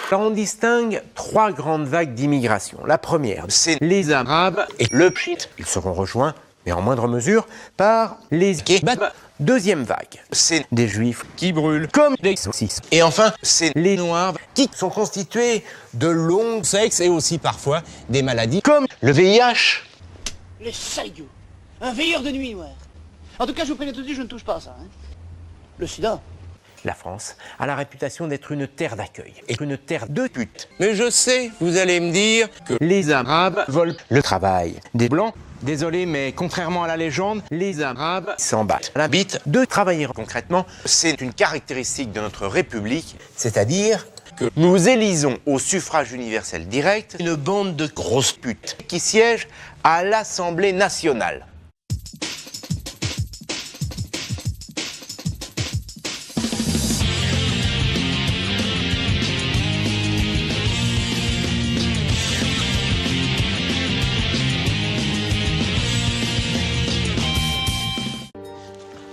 Alors on distingue trois grandes vagues d'immigration. La première, c'est les Arabes et le Pchit. Ils seront rejoints, mais en moindre mesure, par les Kebabs. Deuxième vague, c'est des Juifs qui brûlent comme des saucisses. Et enfin, c'est les Noirs qui sont constitués de longs sexes et aussi parfois des maladies comme le VIH. Les saillots. Un veilleur de nuit noire. En tout cas, je vous préviens tout de suite, je ne touche pas à ça. Le sida. La France a la réputation d'être une terre d'accueil et une terre de putes. Mais je sais, vous allez me dire que les Arabes volent le travail des Blancs. Désolé, mais contrairement à la légende, les Arabes s'en battent la bite de travailler. Concrètement, c'est une caractéristique de notre République, c'est-à-dire que nous élisons au suffrage universel direct une bande de grosses putes qui siègent à l'Assemblée nationale.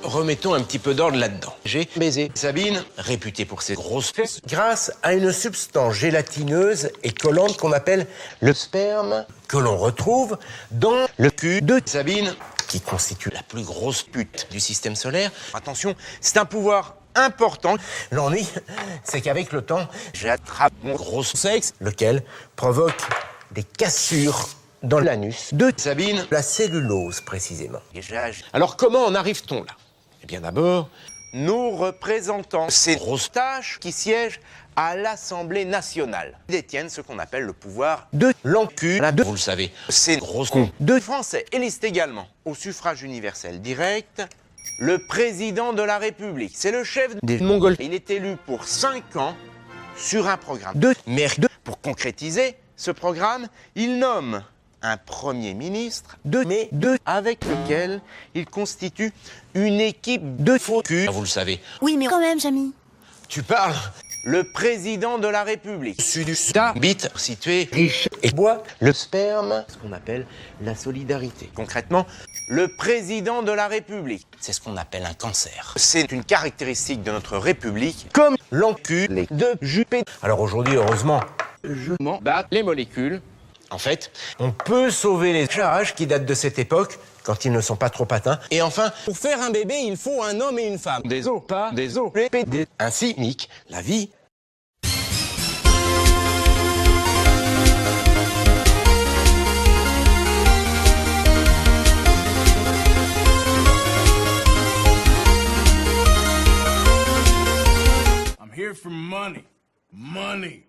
Remettons un petit peu d'ordre là-dedans. J'ai baisé Sabine, réputée pour ses grosses fesses, grâce à une substance gélatineuse et collante qu'on appelle le sperme, que l'on retrouve dans le cul de Sabine, qui constitue la plus grosse pute du système solaire. Attention, c'est un pouvoir important. L'ennui, c'est qu'avec le temps, j'attrape mon gros sexe, lequel provoque des cassures dans l'anus de Sabine, la cellulose précisément. Alors comment en arrive-t-on là ? Eh bien d'abord, nous représentons ces grosses tâches qui siègent à l'Assemblée nationale. Ils détiennent ce qu'on appelle le pouvoir de l'encul. Vous le savez, ces grosses cons de Français élisent également au suffrage universel direct le président de la République. C'est le chef des Mongols. Il est élu pour 5 ans sur un programme de merde. Pour concrétiser ce programme, il nomme un Premier ministre avec lequel il constitue une équipe de faux culs. Vous le savez. Oui, mais quand même, Jamy. Tu parles. Le président de la République. Bite, situé, riche et boit le sperme, ce qu'on appelle la solidarité. Concrètement, le président de la République. C'est ce qu'on appelle un cancer. C'est une caractéristique de notre République, comme l'enculé de Juppé. Alors aujourd'hui, heureusement, je m'en bats les molécules. En fait, on peut sauver les charges qui datent de cette époque, quand ils ne sont pas trop atteints. Et enfin, pour faire un bébé, il faut un homme et une femme. Des os, pas des os. Ainsi, Nick, la vie. I'm here for money. Money.